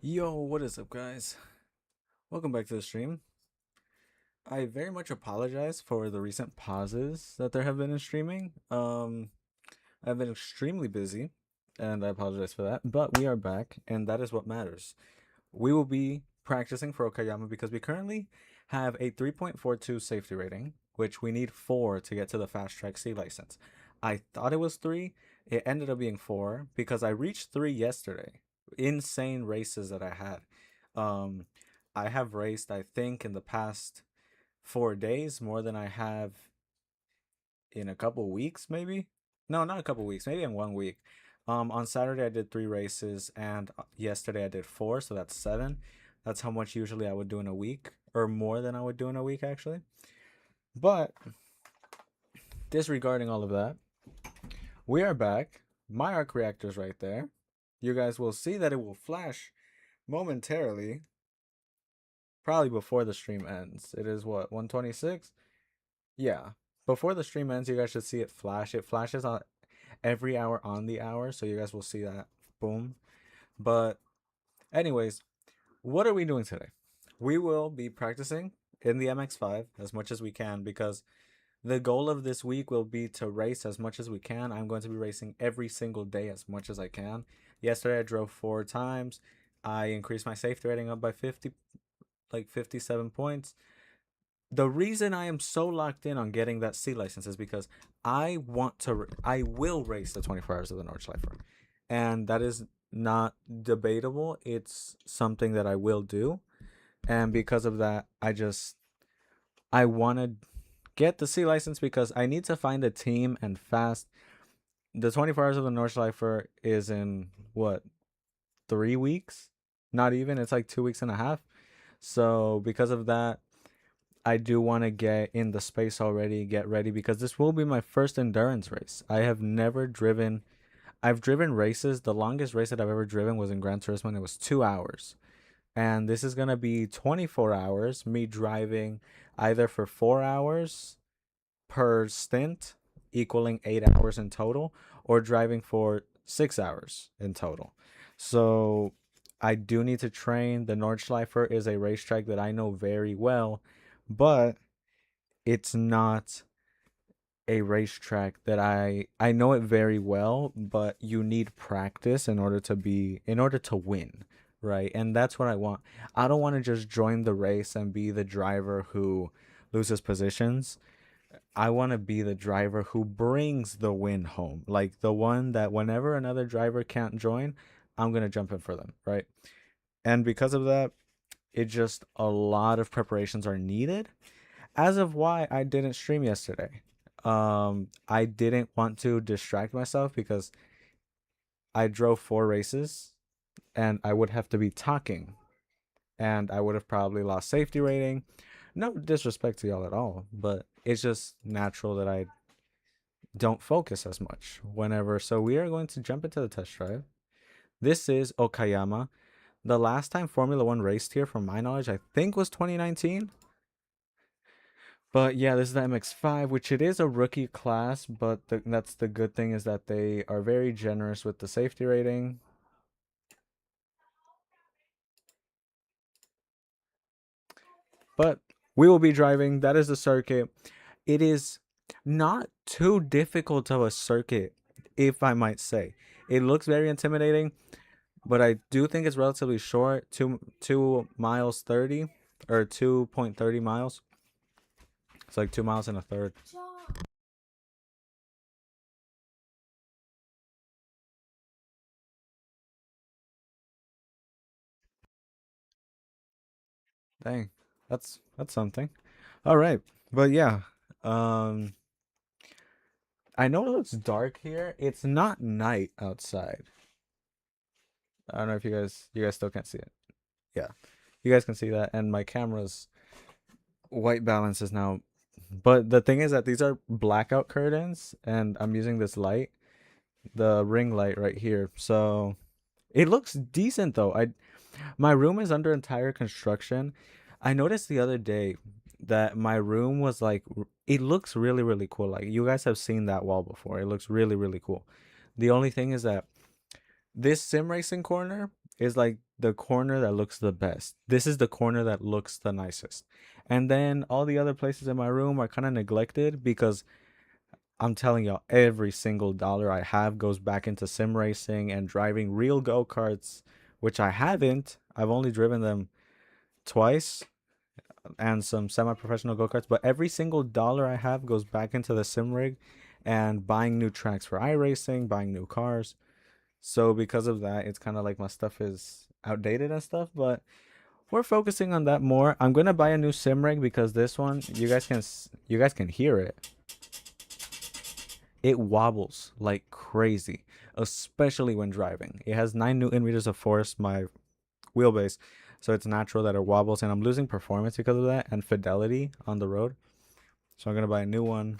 Yo, what is up, guys? Welcome back to the stream. I very much apologize for the recent pauses that there have been in streaming. I've been extremely busy, and I apologize for that. But we are back, and that is what matters. We will be practicing for Okayama because we currently have a 3.42 safety rating, which we need 4 to get to the fast track C license. I thought it was 3. It ended up being 4 because I reached 3 yesterday. Insane races that I had. Um, I have raced, I think, in the past 4 days more than I have in a couple weeks, maybe. No, not a couple weeks, maybe in 1 week. On Saturday I did 3 races, and yesterday I did 4, so that's 7. That's how much usually I would do in a week, or more than I would do in a week actually. But disregarding all of that, we are back. My arc reactor's right there. You guys will see that it will flash momentarily, probably before the stream ends. It is what, 126? Yeah. Before the stream ends, you guys should see it flash. It flashes on every hour on the hour, so you guys will see that. Boom. But anyways, what are we doing today? We will be practicing in the MX-5 as much as we can because the goal of this week will be to race as much as we can. I'm going to be racing every single day as much as I can. Yesterday I drove 4 times. I increased my safety rating up by 50, like 57 points. The reason I am so locked in on getting that C license is because I will race the 24 hours of the Nordschleifer. And that is not debatable. It's something that I will do. And because of that, I want to get the C license because I need to find a team and fast. The 24 hours of the Nordschleifer is in what, 3 weeks? Not even. It's like 2 weeks and a half. So because of that, I do want to get in the space already, get ready because this will be my first endurance race. I've driven races. The longest race that I've ever driven was in Gran Turismo and it was 2 hours. And this is going to be 24 hours, me driving either for 4 hours per stint, equaling 8 hours in total, or driving for 6 hours in total. So I do need to train. The Nordschleifer is a racetrack that I know very well, but it's not a racetrack that I know it very well, but you need practice in order to win, right? And that's what I want. I don't want to just join the race and be the driver who loses positions. I want to be the driver who brings the win home. Like the one that whenever another driver can't join, I'm going to jump in for them, right? And because of that, it just a lot of preparations are needed, as of why I didn't stream yesterday. I didn't want to distract myself because I drove 4 races and I would have to be talking and I would have probably lost safety rating. No disrespect to y'all at all, but it's just natural that I don't focus as much whenever. So we are going to jump into the test drive. This is Okayama. The last time Formula One raced here, from my knowledge, I think was 2019. But yeah, this is the MX-5, which it is a rookie class, but that's the good thing, is that they are very generous with the safety rating. But we will be driving. That is the circuit. It is not too difficult of a circuit, if I might say. It looks very intimidating, but I do think it's relatively short. 2 miles 30, or 2.30 miles. It's like 2 miles and a third. Dang, that's something. All right, but yeah, um, I know it looks dark here. It's not night outside. I don't know if you guys still can't see it. Yeah, you guys can see that, and my camera's white balance is now. But the thing is that these are blackout curtains, and I'm using this light, the ring light right here. So it looks decent though. My room is under entire construction. I noticed the other day that my room was like, it looks really, really cool. Like, you guys have seen that wall before. It looks really, really cool. The only thing is that this sim racing corner, is like the corner that looks the best. This is the corner that looks the nicest. And then all the other places in my room are kind of neglected because I'm telling y'all, every single dollar I have goes back into sim racing and driving real go karts, which I haven't. I've only driven them twice and some semi professional go karts, but every single dollar I have goes back into the sim rig and buying new tracks for iRacing, buying new cars. So because of that, it's kind of like my stuff is outdated and stuff, but we're focusing on that more. I'm gonna buy a new sim rig because this one, you guys can hear it. It wobbles like crazy, especially when driving. It has 9 Newton meters of force, my wheelbase, so it's natural that it wobbles, and I'm losing performance because of that and fidelity on the road. So I'm gonna buy a new one.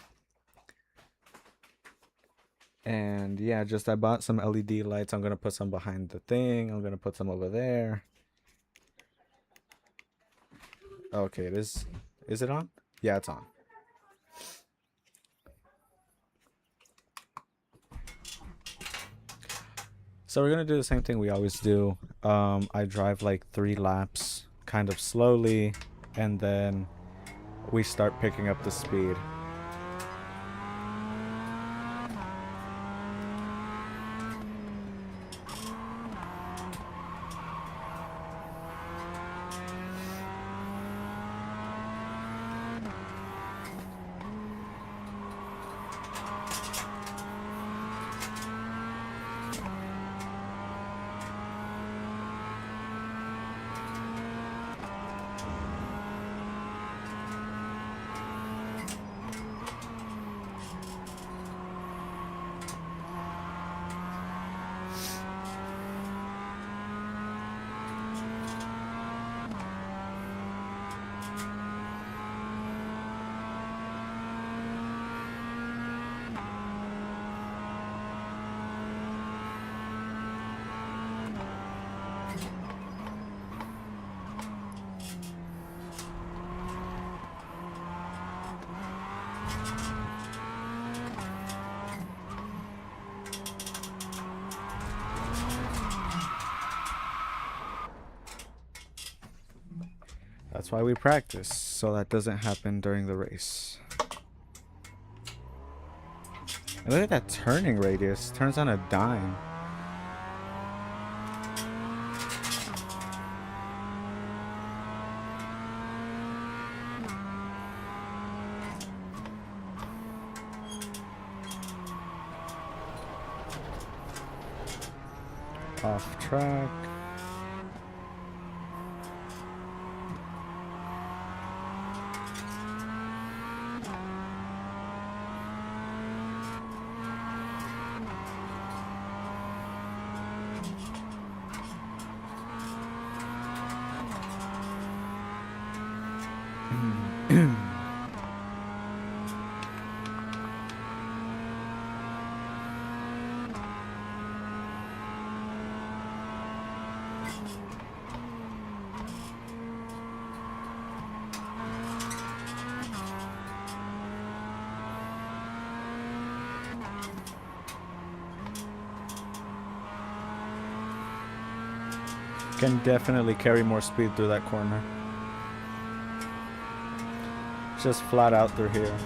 And yeah, just I bought some LED lights. I'm gonna put some behind the thing. I'm gonna put some over there. Okay, is it on? Yeah, it's on. So we're gonna do the same thing we always do. I drive like 3 laps, kind of slowly, and then we start picking up the speed. That's why we practice, so that doesn't happen during the race. And look at that turning radius. Turns on a dime. Off track. Can definitely carry more speed through that corner. Just flat out through here.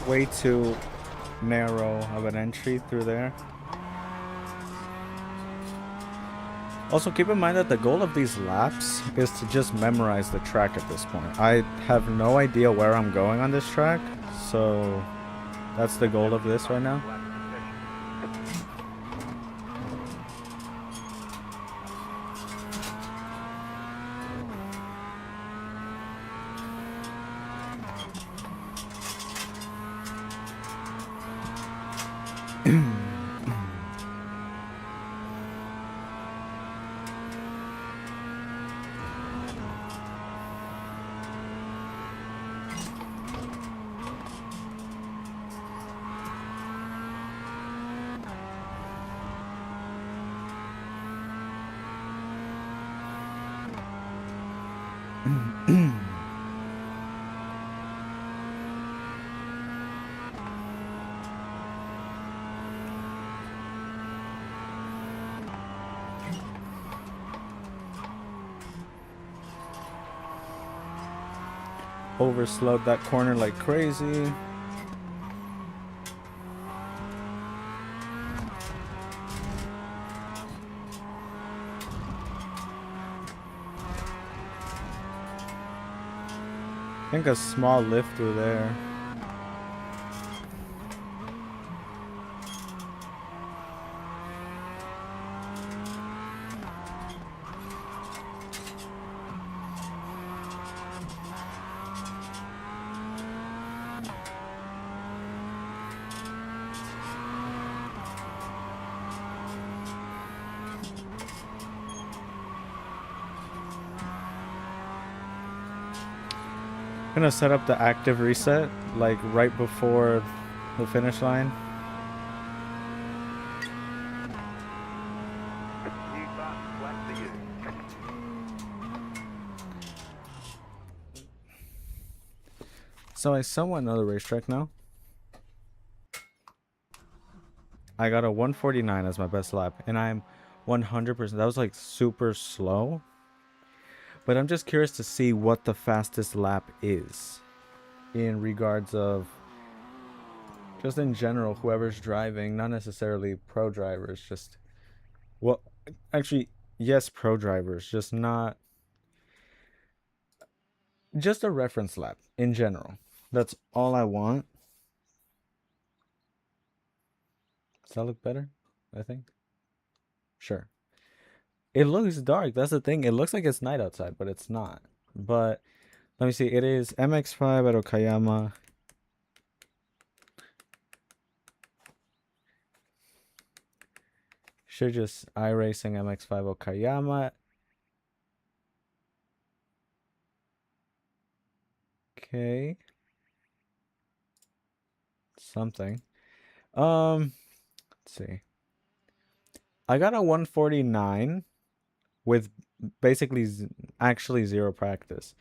way too narrow of an entry through there. Also, keep in mind that the goal of these laps is to just memorize the track at this point. I have no idea where I'm going on this track, so that's the goal of this right now. Overslowed that corner like crazy. I think a small lift through there. I'm gonna set up the active reset like right before the finish line. So I somewhat know the racetrack now. I got a 149 as my best lap, and I'm 100%. That was like super slow. But I'm just curious to see what the fastest lap is in regards of just in general, whoever's driving, not necessarily pro drivers, just well, actually, yes, pro drivers, just not just a reference lap in general. That's all I want. Does that look better? I think. Sure. It looks dark. That's the thing. It looks like it's night outside, but it's not. But let me see. It is MX-5 at Okayama. Should just iRacing MX-5 Okayama. Okay. Something. Let's see. I got a 149 with basically actually zero practice.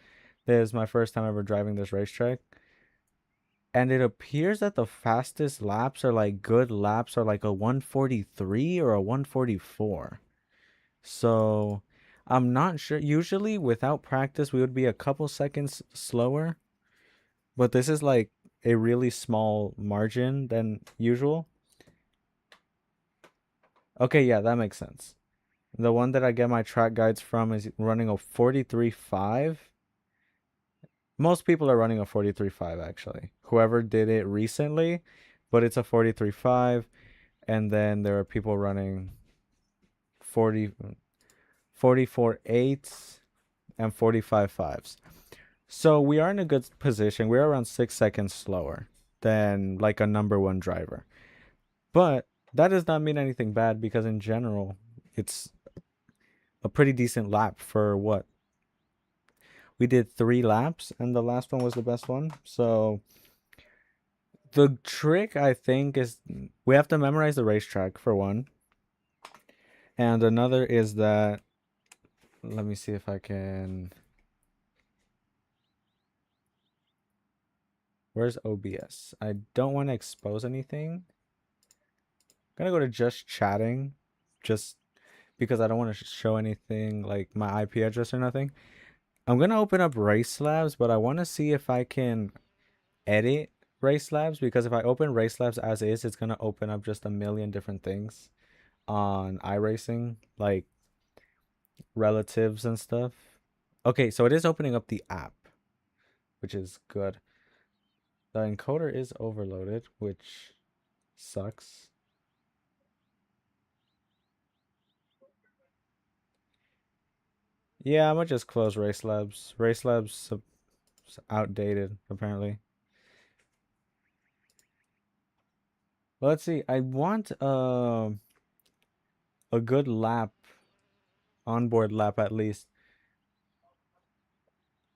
This is my first time ever driving this racetrack. And it appears that the fastest laps are like good laps are like a 143 or a 144. So I'm not sure. Usually without practice, we would be a couple seconds slower. But this is like a really small margin than usual. Okay, yeah, that makes sense. The one that I get my track guides from is running a 43.5. Most people are running a 43.5 actually. Whoever did it recently, but it's a 43.5, and then there are people running 40 44.8s and 45.5s. So we are in a good position. We're around 6 seconds slower than like a number one driver. But that does not mean anything bad because in general, it's a pretty decent lap for what? We did 3 laps and the last one was the best one. So the trick I think is we have to memorize the racetrack for one. And another is that let me see if I can. Where's OBS? I don't want to expose anything. I'm gonna go to just chatting, just because I don't want to show anything like my IP address or nothing. I'm gonna open up Race Labs, but I want to see if I can edit race labs because if I open race labs as is, it's gonna open up just a million different things on iRacing, like relatives and stuff. Okay, so it is opening up the app, which is good. The encoder is overloaded, which sucks. Yeah, I'm gonna just close Race Labs. Race Labs outdated apparently. Well, let's see. I want a good lap, onboard lap at least.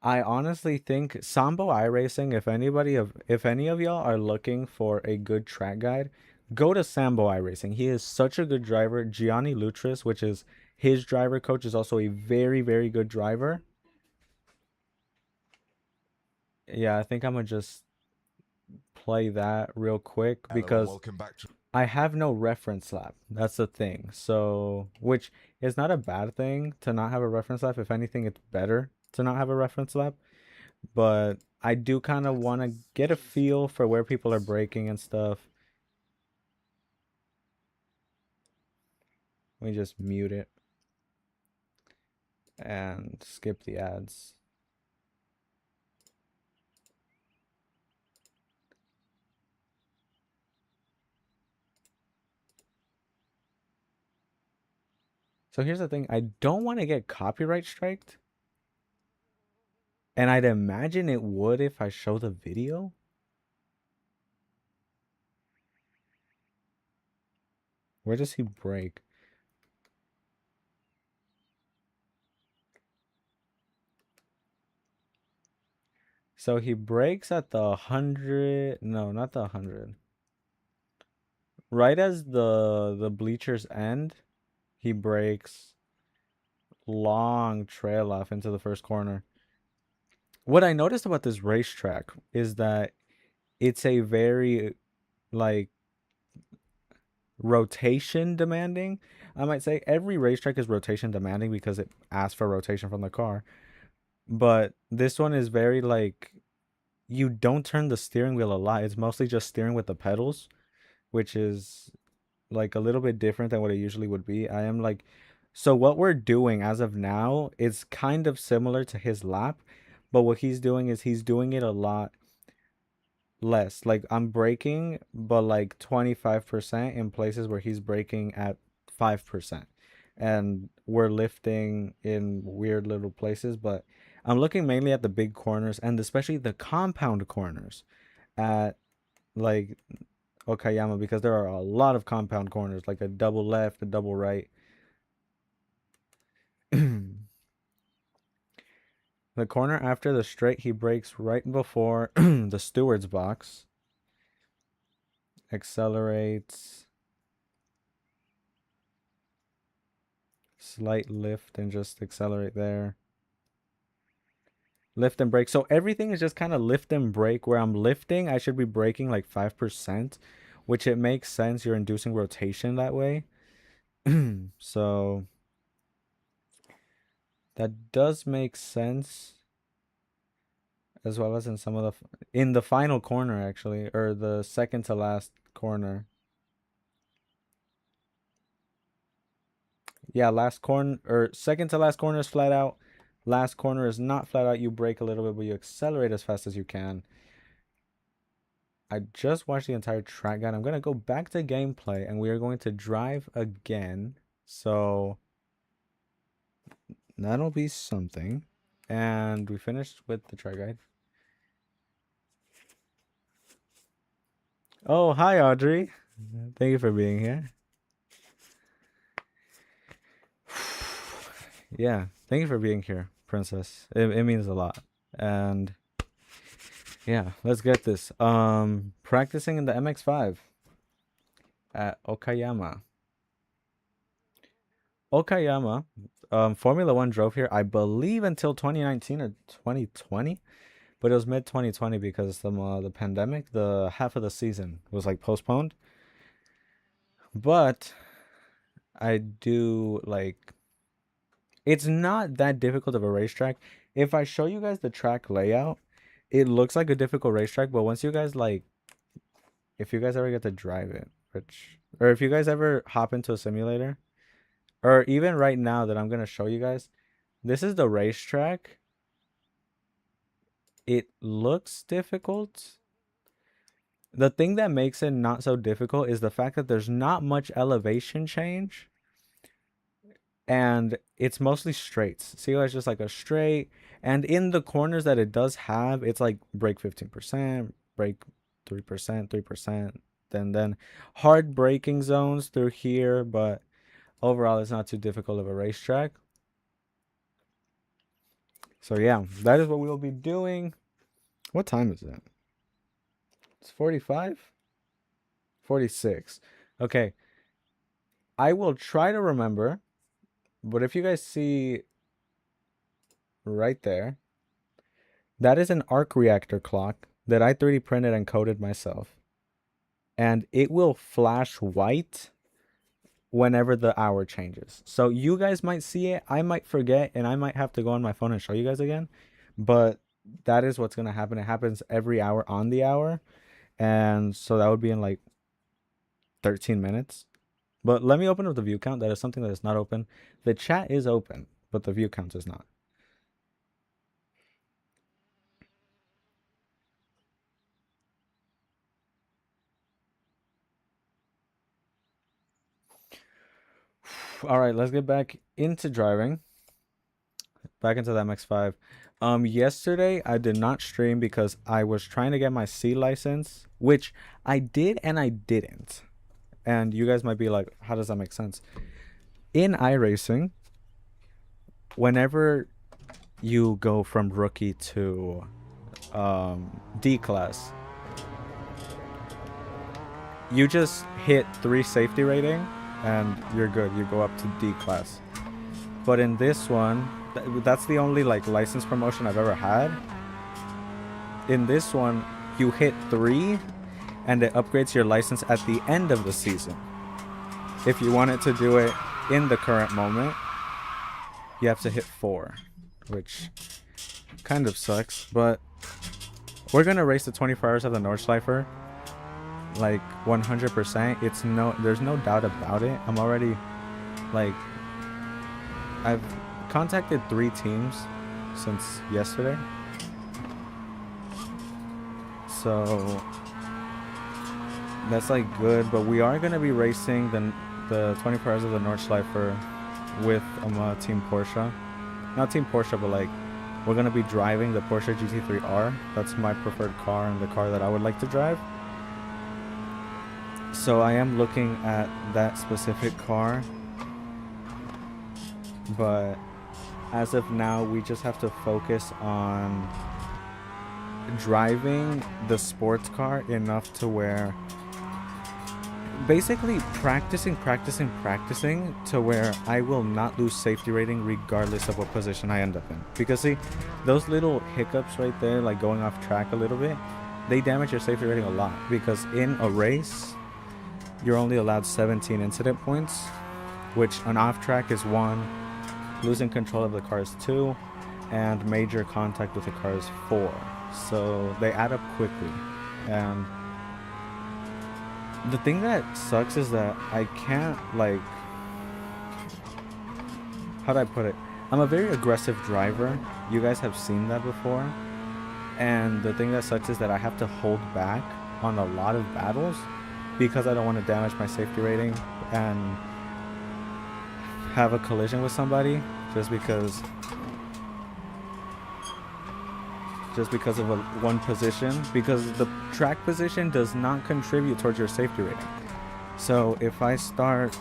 I honestly think Sambo iRacing, if any of y'all are looking for a good track guide, go to Sambo iRacing. He is such a good driver. Gianni Lutris, which is his driver coach, is also a very, very good driver. Yeah, I think I'm gonna just play that real quick because I have no reference lap. That's the thing. So, which is not a bad thing to not have a reference lap. If anything, it's better to not have a reference lap. But I do kind of want to get a feel for where people are braking and stuff. Let me just mute it and skip the ads. So here's the thing. I don't want to get copyright striked. And I'd imagine it would if I show the video. Where does he brake? So he brakes at the 100. No, not the 100. Right as the bleachers end, he brakes long trail off into the first corner. What I noticed about this racetrack is that it's a very like rotation demanding. I might say every racetrack is rotation demanding because it asks for rotation from the car. But this one is very like you don't turn the steering wheel a lot. It's mostly just steering with the pedals, which is like a little bit different than what it usually would be. I am like, so what we're doing as of now is kind of similar to his lap, but what he's doing is he's doing it a lot less. Like I'm braking, but like 25% in places where he's braking at 5%. And we're lifting in weird little places, but I'm looking mainly at the big corners and especially the compound corners at like Okayama because there are a lot of compound corners, like a double left, a double right. The corner after the straight, he brakes right before the steward's box. Accelerates. Slight lift and just accelerate there. Lift and brake. So everything is just kind of lift and brake. Where I'm lifting, I should be braking like 5%, which it makes sense. You're inducing rotation that way. So that does make sense. As well as in some of in the final corner actually, or the second to last corner. Yeah, last corner or second to last corner is flat out. Last corner is not flat out. You brake a little bit, but you accelerate as fast as you can. I just watched the entire track guide. I'm gonna go back to gameplay and we are going to drive again. So that'll be something. And we finished with the track guide. Oh, hi Audrey. Thank you for being here. Yeah, thank you for being here, Princess. It means a lot. And yeah, let's get this. Practicing in the MX-5 at Okayama. Okayama, Formula One drove here, I believe, until 2019 or 2020, but it was mid 2020 because of the pandemic. The half of the season was like postponed. But I do like it's not that difficult of a racetrack. If I show you guys the track layout, it looks like a difficult racetrack, but once you guys like if you guys ever get to drive it, which, or if you guys ever hop into a simulator, or even right now that I'm gonna show you guys, this is the racetrack. It looks difficult. The thing that makes it not so difficult is the fact that there's not much elevation change, and it's mostly straights. See how it's just like a straight, and in the corners that it does have, it's like brake 15%, brake 3%, 3%, then hard braking zones through here, but overall it's not too difficult of a racetrack. So yeah, that is what we will be doing. What time is it? It's 45? 46. Okay. I will try to remember, but if you guys see right there, that is an arc reactor clock that I 3D printed and coded myself. And it will flash white whenever the hour changes. So you guys might see it, I might forget, and I might have to go on my phone and show you guys again. But that is what's going to happen. It happens every hour on the hour. And so that would be in like 13 minutes. But let me open up the view count. That is something that is not open. The chat is open, but the view count is not. All right, let's get back into driving. Back into the MX-5. Yesterday I did not stream because I was trying to get my C license, which I did and I didn't. And you guys might be like, how does that make sense? In iRacing, whenever you go from rookie to D class, you just hit 3 safety rating and you're good. You go up to D class. But in this one, that's the only like license promotion I've ever had. In this one, you hit 3 and it upgrades your license at the end of the season. If you wanted to do it in the current moment, you have to hit 4, which kind of sucks. But we're gonna race the 24 hours of the Nordschleifer, like 100%. There's no doubt about it. I'm already like, I've contacted 3 teams since yesterday. So that's like good, but we are gonna be racing the 24 hours of the Nordschleifer with Team Porsche. Not Team Porsche, but like we're gonna be driving the Porsche GT3R. That's my preferred car and the car that I would like to drive. So I am looking at that specific car, but as of now we just have to focus on driving the sports car enough to where basically practicing to where I will not lose safety rating regardless of what position I end up in. Because see, those little hiccups right there, like going off track a little bit, they damage your safety rating a lot, because in a race you're only allowed 17 incident points, which an off track is 1, losing control of the car is 2, and major contact with the car is 4. So they add up quickly. And the thing that sucks is that I can't, like, how do I put it? I'm a very aggressive driver. You guys have seen that before. And the thing that sucks is that I have to hold back on a lot of battles because I don't want to damage my safety rating and have a collision with somebody just because of one position, because the track position does not contribute towards your safety rating. So if I start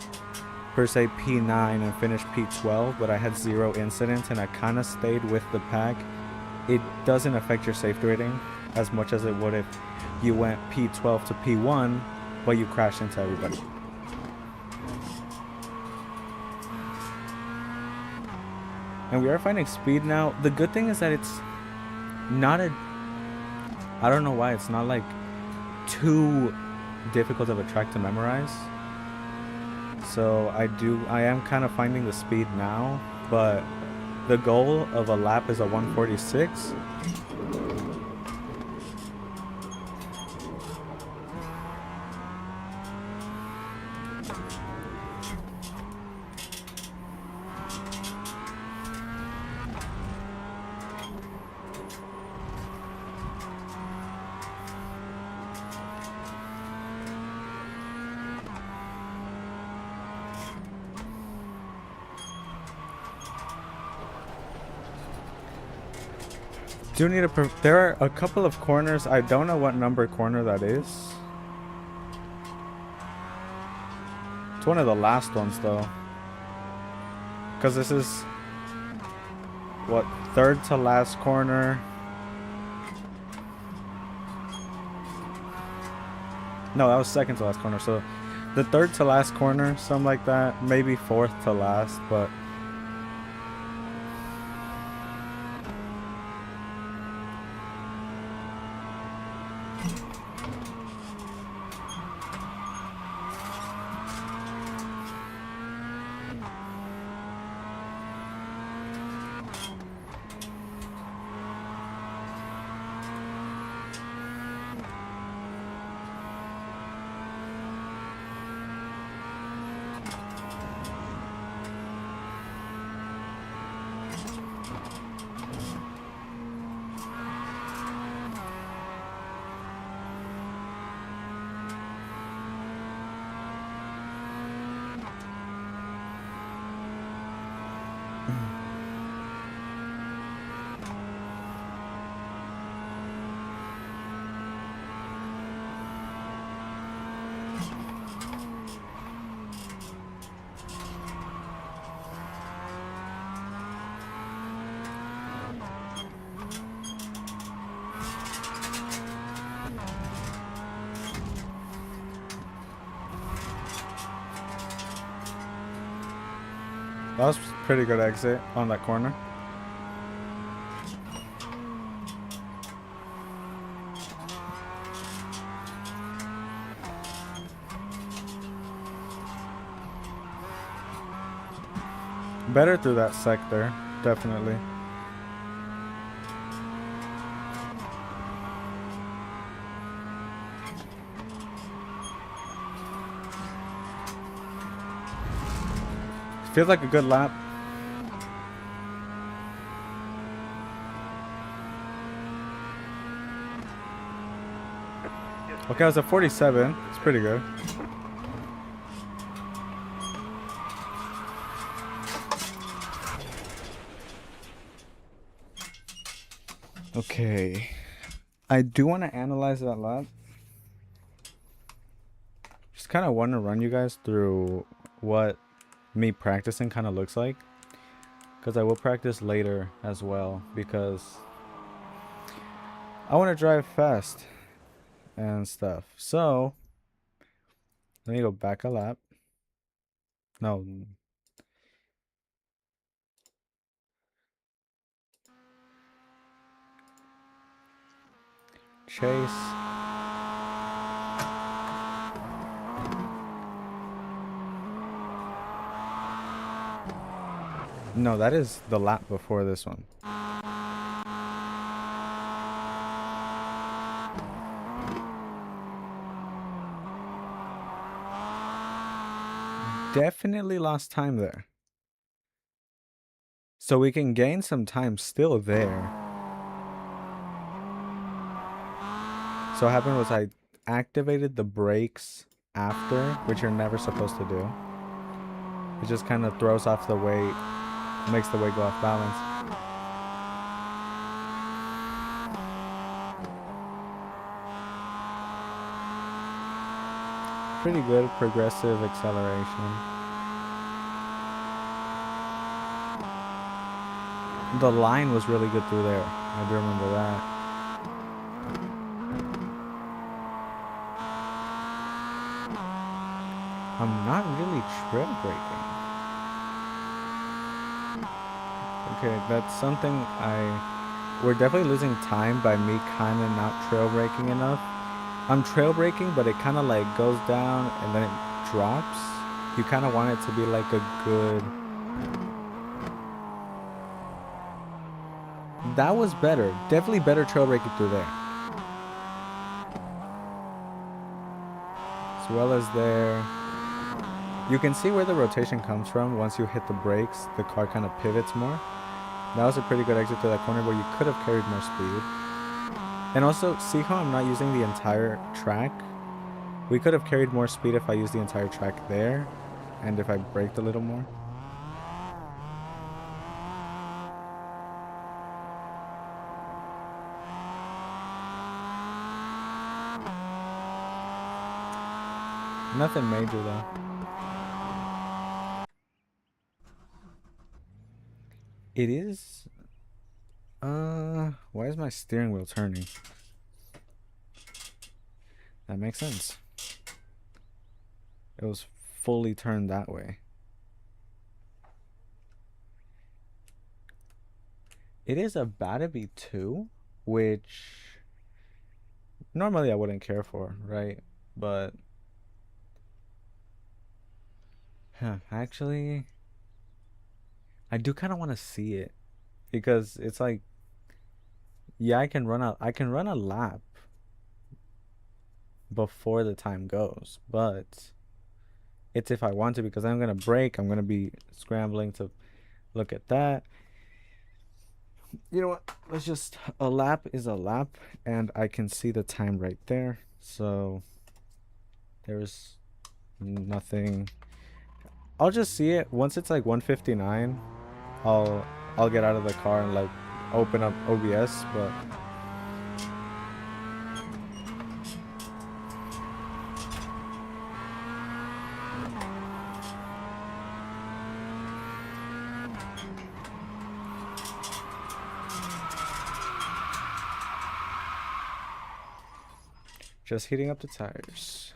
per se P9 and finish P12, but I had 0 incidents and I kind of stayed with the pack, it doesn't affect your safety rating as much as it would if you went P12 to P1 but you crashed into everybody. And we are finding speed now. The good thing is that it's not I don't know why it's not like too difficult of a track to memorize. So I am kind of finding the speed now, but the goal of a lap is a 146. Do need a... There are a couple of corners. I don't know what number corner that is. It's one of the last ones, though. Because this is... what? Third to last corner. No, that was second to last corner. So the third to last corner, something like that. Maybe fourth to last, but... That was a pretty good exit on that corner. Better through that sector, definitely. Feels like a good lap. Okay, I was at 47. It's pretty good. Okay. I do want to analyze that lap. Just kind of want to run you guys through what me practicing kind of looks like, because I will practice later as well, because I want to drive fast and stuff. So let me go back a lap. No, chase. No, that is the lap before this one. Definitely lost time there. So we can gain some time still there. So what happened was I activated the brakes after, which you're never supposed to do. It just kind of throws off the weight, makes the weight go off balance. Pretty good progressive acceleration. The line was really good through there. I do remember that. I'm not really trail braking. Okay, that's something we're definitely losing time by me kind of not trail braking enough. I'm trail braking, but it kind of like goes down and then it drops. You kind of want it to be like a good... That was better. Definitely better trail braking through there. As well as there. You can see where the rotation comes from. Once you hit the brakes, the car kind of pivots more. That was a pretty good exit to that corner where you could have carried more speed. And also, see how I'm not using the entire track? We could have carried more speed if I used the entire track there, and if I braked a little more. Nothing major though. It is. Why is my steering wheel turning? That makes sense. It was fully turned that way. It is about to be 2, which normally I wouldn't care for, right? But actually, I do kind of want to see it because it's like, yeah, I can run a lap before the time goes, but it's if I want to because I'm gonna brake. I'm gonna be scrambling to look at that. You know what? Let's just a lap is a lap, and I can see the time right there. So there's nothing. I'll just see it once it's like 1:59. I'll get out of the car and like open up OBS, but just heating up the tires.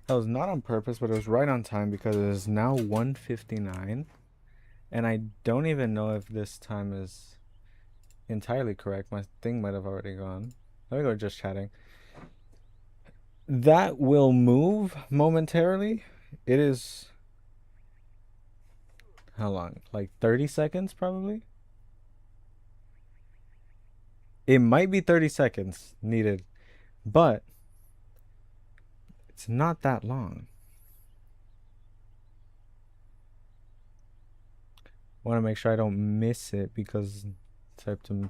That was not on purpose, but it was right on time because it is now 1:59, and I don't even know if this time is entirely correct. My thing might have already gone. Let me go just chatting. That will move momentarily. It is how long? Like 30 seconds probably? It might be 30 seconds needed, but it's not that long. Want to make sure I don't miss it because type to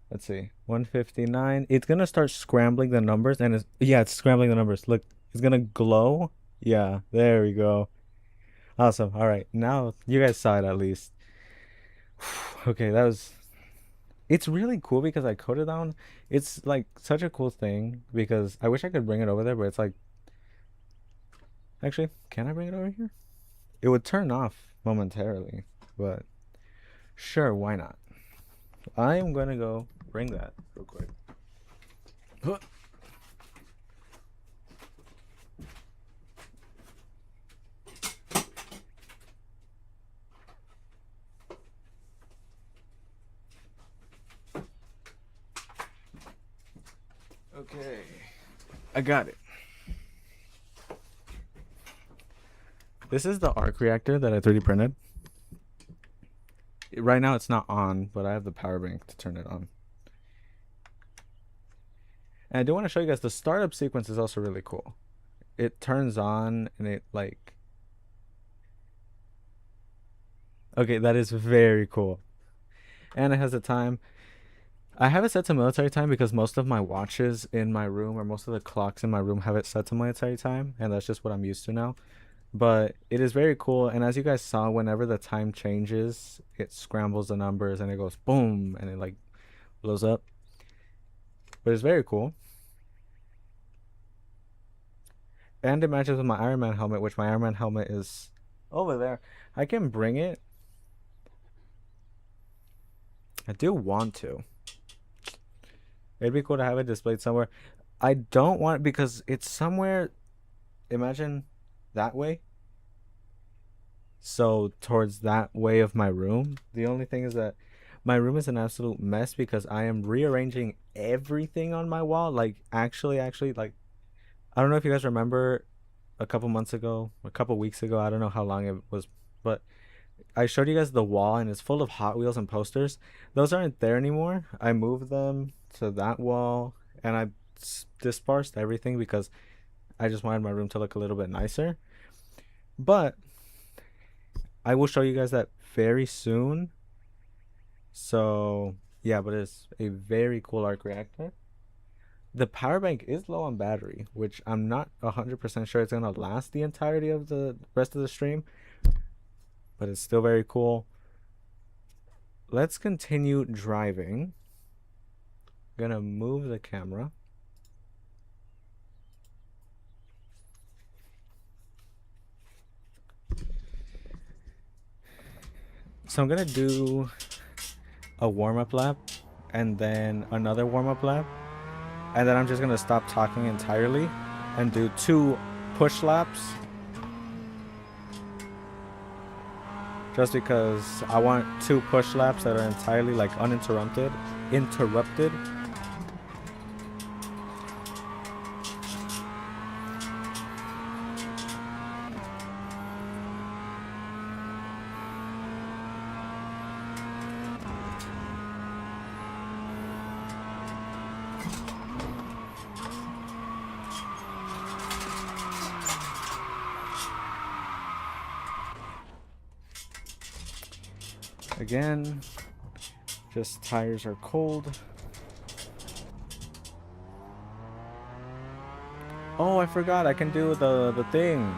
let's see 1:59. It's gonna start scrambling the numbers, and it's scrambling the numbers. Look, it's gonna glow. Yeah, there we go. Awesome. All right, now you guys saw it at least. Okay, that was it's really cool because I coded down. It's like such a cool thing because I wish I could bring it over there, but it's like actually, can I bring it over here? It would turn off momentarily, but sure, why not? I'm gonna go bring that real quick. Okay, I got it. This is the arc reactor that I 3D printed. Right now it's not on, but I have the power bank to turn it on. And I do want to show you guys the startup sequence is also really cool. It turns on and it like okay, that is very cool. And it has a time. I have it set to military time because most of my watches in my room or most of the clocks in my room have it set to military time, and that's just what I'm used to now. But it is very cool, and as you guys saw, whenever the time changes, it scrambles the numbers and it goes boom and it like blows up. But it's very cool. And it matches with my Iron Man helmet, which my Iron Man helmet is over there. I can bring it. I do want to. It'd be cool to have it displayed somewhere. I don't want, because it's somewhere, imagine that way. So towards that way of my room. The only thing is that my room is an absolute mess because I am rearranging everything on my wall. Like actually, like I don't know if you guys remember a couple months ago, a couple weeks ago. I don't know how long it was, but I showed you guys the wall and it's full of Hot Wheels and posters. Those aren't there anymore. I moved them to that wall and I dispersed everything because I just wanted my room to look a little bit nicer. But I will show you guys that very soon. So yeah, but it's a very cool arc reactor. The power bank is low on battery, which I'm not 100% sure it's gonna last the entirety of the rest of the stream, but it's still very cool. Let's continue driving. Gonna move the camera. So I'm gonna do a warm-up lap and then another warm-up lap, and then I'm just gonna stop talking entirely and do 2 push laps, just because I want 2 push laps that are entirely like uninterrupted. Again, just tires are cold. Oh, I forgot I can do the thing.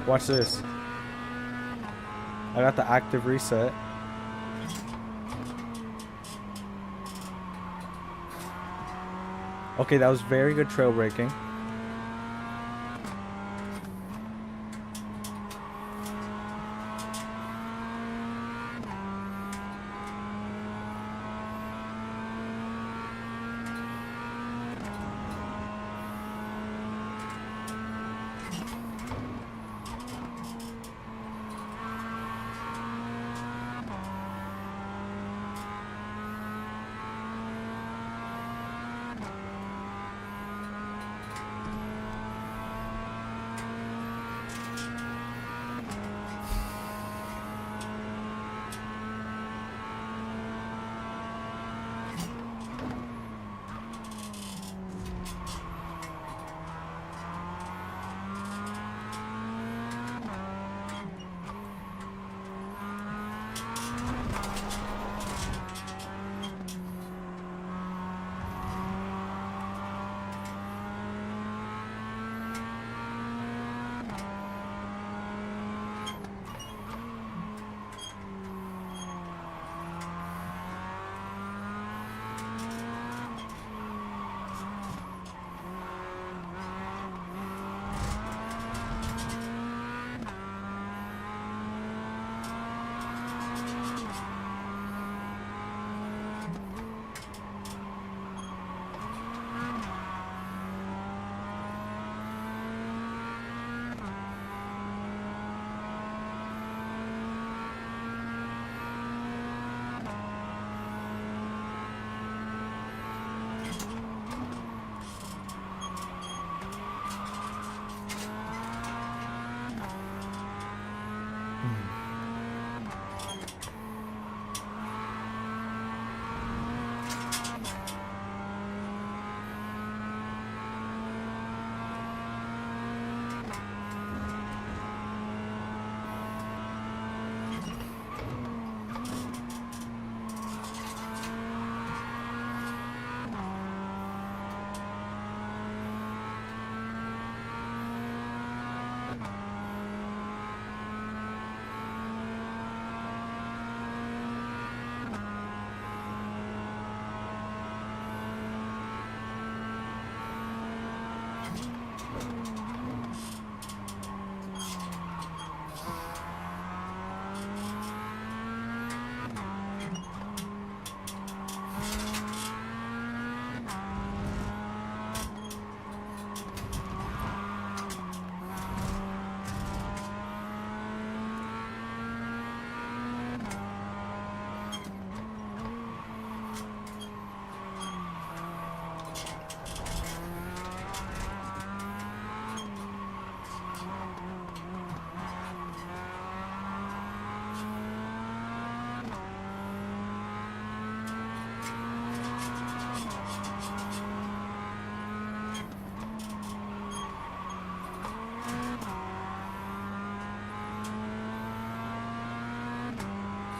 Watch this. I got the active reset. Okay, that was very good trail braking.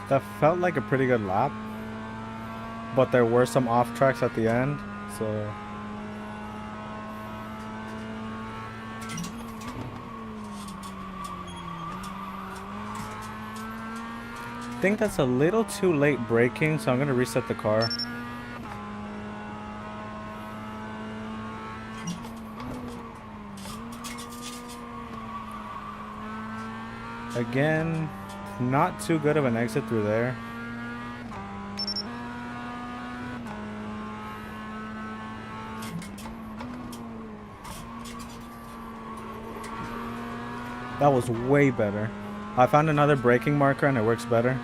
That felt like a pretty good lap, but there were some off tracks at the end, so I think that's a little too late braking, so I'm gonna reset the car. Again, not too good of an exit through there. That was way better. I found another braking marker and it works better.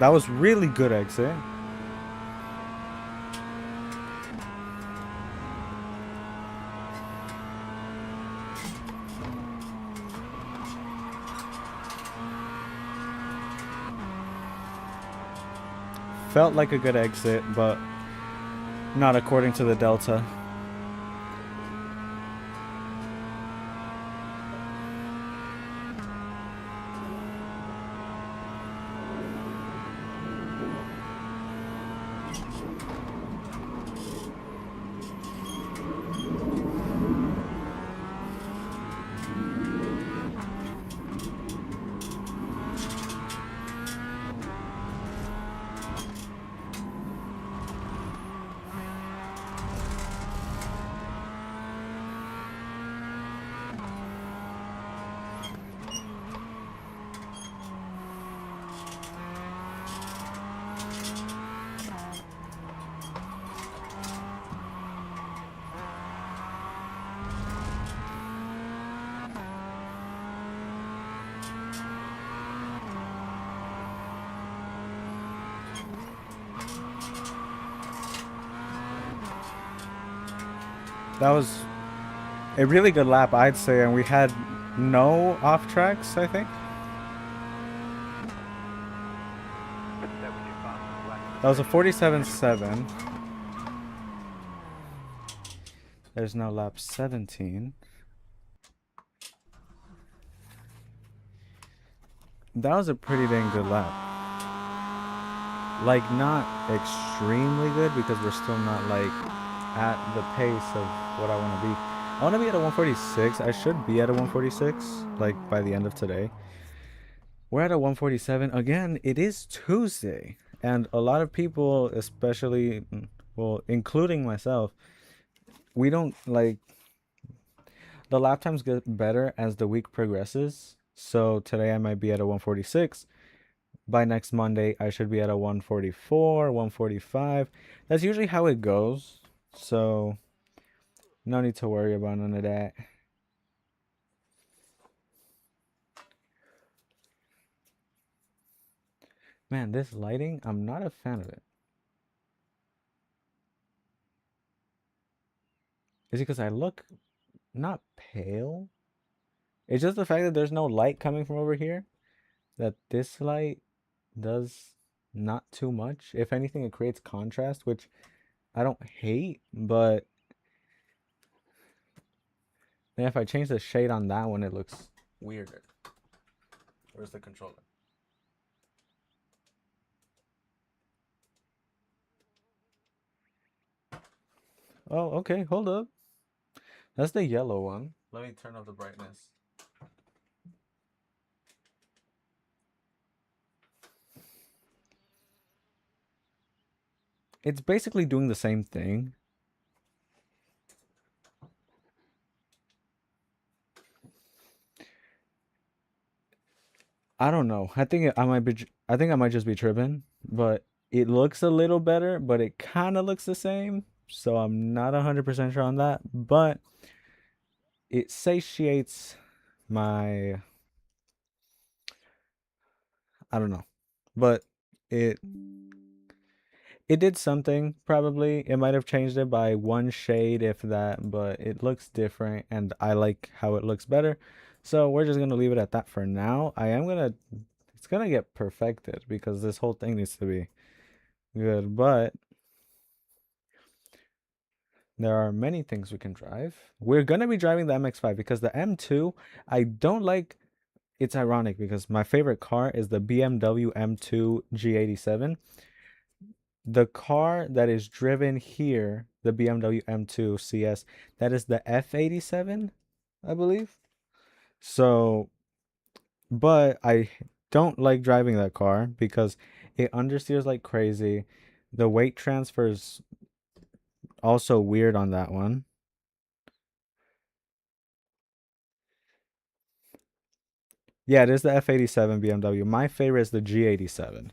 That was really good exit. Felt like a good exit, but not according to the Delta. That was a really good lap, I'd say, and we had no off tracks, I think. That was a 47.7. There's now lap 17. That was a pretty dang good lap. Like, not extremely good because we're still not, like, at the pace of what I want to be. I want to be at a 146. I should be at a 146, like, by the end of today. We're at a 147. Again, it is Tuesday. And a lot of people, especially, well, including myself, we don't, like, the lap times get better as the week progresses. So today I might be at a 146. By next Monday, I should be at a 144, 145. That's usually how it goes. So no need to worry about none of that. Man, this lighting, I'm not a fan of it. Is it because I look not pale? It's just the fact that there's no light coming from over here. That this light does not too much. If anything, it creates contrast, which I don't hate, but then if I change the shade on that one, it looks weirder. Where's the controller? Oh, okay, hold up. That's the yellow one. Let me turn up the brightness. It's basically doing the same thing. I don't know. I think I might just be tripping, but it looks a little better, but it kind of looks the same. So I'm not 100% sure on that, but it satiates my, I don't know. But it it did something probably. It might have changed it by one shade if that, but it looks different and I like how it looks better. So we're just going to leave it at that for now. It's going to get perfected because this whole thing needs to be good, but There are many things we can drive. We're gonna be driving the MX-5 because the M2, I don't like. It's ironic because my favorite car is the BMW M2 G87. The car that is driven here, the BMW M2 CS, that is the F87, I believe. So, but I don't like driving that car because it understeers like crazy. The weight transfer is also weird on that one. Yeah, it is the F87 BMW. My favorite is the G87.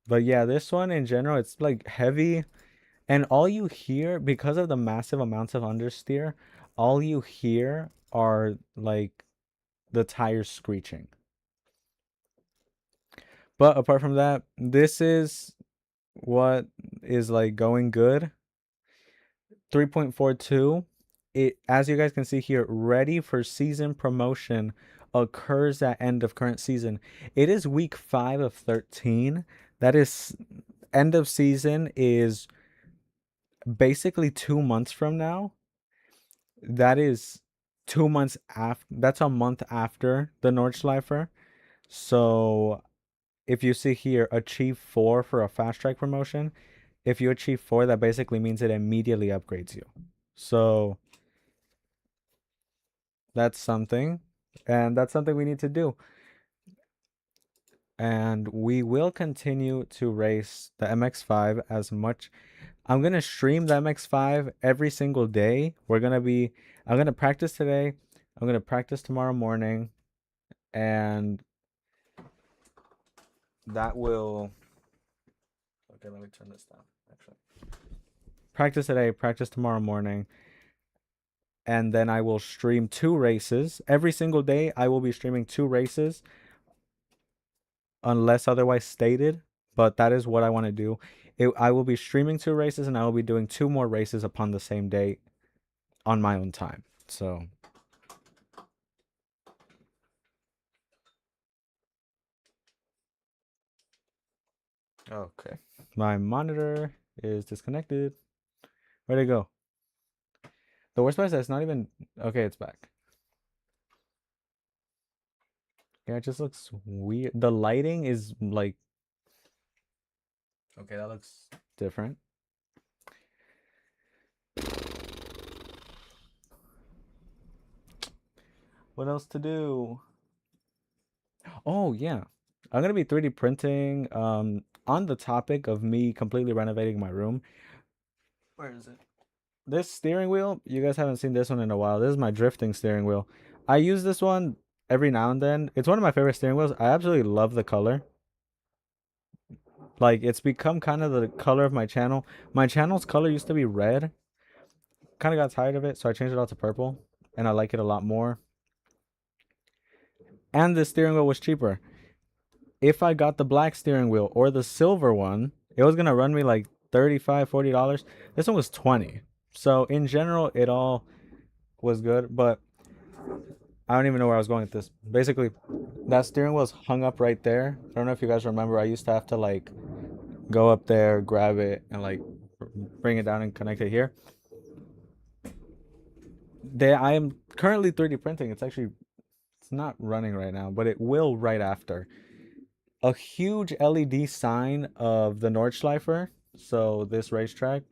But yeah, this one in general, it's like heavy. And all you hear, because of the massive amounts of understeer, all you hear are like the tires screeching. But apart from that, this is what is like going good. 3.42. It, as you guys can see here, ready for season promotion occurs at end of current season. It is week 5 of 13. That is end of season is basically 2 months from now. That is 2 months after. That's a month after the Nordschleifer. So if you see here, achieve 4 for a fast track promotion. If you achieve 4, that basically means it immediately upgrades you. So that's something. And that's something we need to do. And we will continue to race the MX-5 as much. I'm going to stream the MX-5 every single day. I'm going to practice today. I'm going to practice tomorrow morning. And that will. Okay, let me turn this down, actually. Practice today, practice tomorrow morning. And then I will stream 2 races. Every single day, I will be streaming 2 races unless otherwise stated. But that is what I want to do. I will be streaming 2 races and I will be doing 2 more races upon the same day on my own time. So okay. My monitor is disconnected. Where'd it go? The worst part is that it's not even okay, it's back. Yeah, it just looks weird. The lighting is like okay, that looks different. What else to do? Oh yeah. I'm gonna be 3D printing. On the topic of me completely renovating my room. Where is it? This steering wheel, you guys haven't seen this one in a while. This is my drifting steering wheel. I use this one every now and then. It's one of my favorite steering wheels. I absolutely love the color. Like it's become kind of the color of my channel. My channel's color used to be red. Kind of got tired of it, so I changed it out to purple, and I like it a lot more. And the steering wheel was cheaper. If I got the black steering wheel or the silver one, it was gonna run me like $35, $40. This one was 20. So in general, it all was good, but I don't even know where I was going with this. Basically, that steering wheel's hung up right there. I don't know if you guys remember. I used to have to like go up there, grab it, and like bring it down and connect it here. I am currently 3D printing. It's not running right now, but it will right after. A huge LED sign of the Nordschleifer. So this racetrack.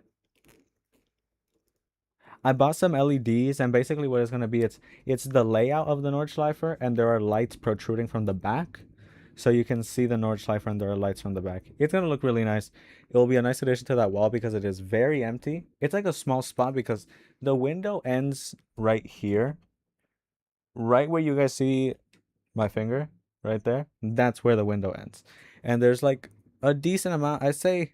I bought some LEDs, and basically what it's gonna be, it's the layout of the Nordschleifer, and there are lights protruding from the back, so you can see the Nordschleifer, and there are lights from the back. It's gonna look really nice. It will be a nice addition to that wall because it is very empty. It's like a small spot because the window ends right here, right where you guys see my finger, right there. That's where the window ends, and there's like a decent amount. I say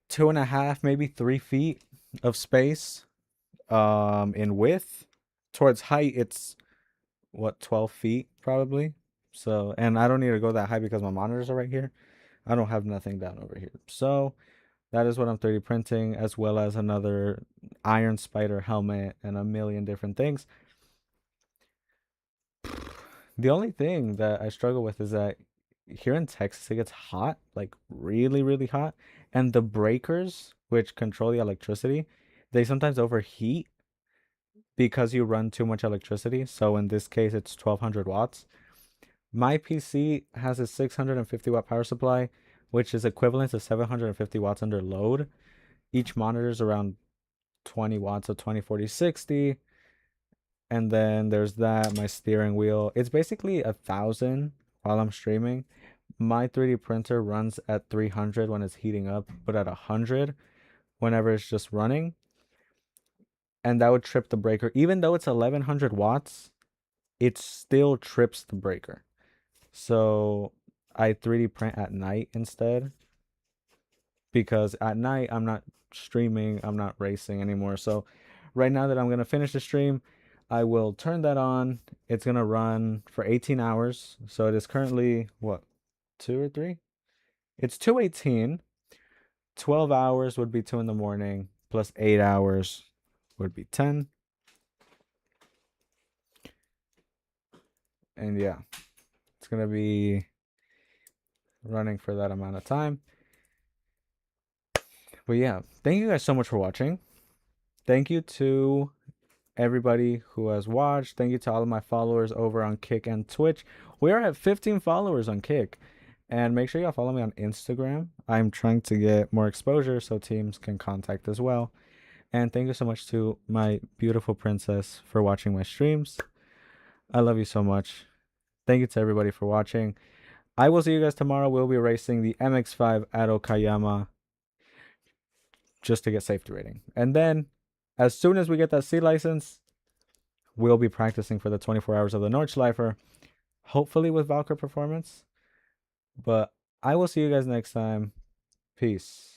2.5, maybe 3 feet of space in width. Towards height it's what, 12 feet probably. So, and I don't need to go that high because my monitors are right here. I don't have nothing down over here. So that is what I'm 3D printing, as well as another Iron Spider helmet and a million different things. The only thing that I struggle with is that here in Texas it gets hot, like really, really hot. And the breakers, which control the electricity, they sometimes overheat because you run too much electricity. So in this case, it's 1200 watts. My PC has a 650 watt power supply, which is equivalent to 750 watts under load. Each monitor is around 20 watts of 20, 40, 60. And then there's that, my steering wheel. It's basically 1,000 while I'm streaming. My 3D printer runs at 300 when it's heating up, but at 100 whenever it's just running. And that would trip the breaker. Even though it's 1100 watts, it still trips the breaker. So I 3D print at night instead, because at night I'm not streaming, I'm not racing anymore. So right now that I'm going to finish the stream, I will turn that on. It's going to run for 18 hours. So it is currently what, 2 or 3? It's 2:18. 12 hours would be 2 in the morning plus 8 hours would be 10. And yeah, it's going to be running for that amount of time. But yeah, thank you guys so much for watching. Thank you to everybody who has watched. Thank you to all of my followers over on Kick and Twitch. We are at 15 followers on Kick. And make sure y'all follow me on Instagram. I'm trying to get more exposure so teams can contact as well. And thank you so much to my beautiful princess for watching my streams. I love you so much. Thank you to everybody for watching. I will see you guys tomorrow. We'll be racing the MX-5 at Okayama just to get safety rating. And then as soon as we get that C license, we'll be practicing for the 24 hours of the Nordschleifer, hopefully with Valkyrie performance. But I will see you guys next time. Peace.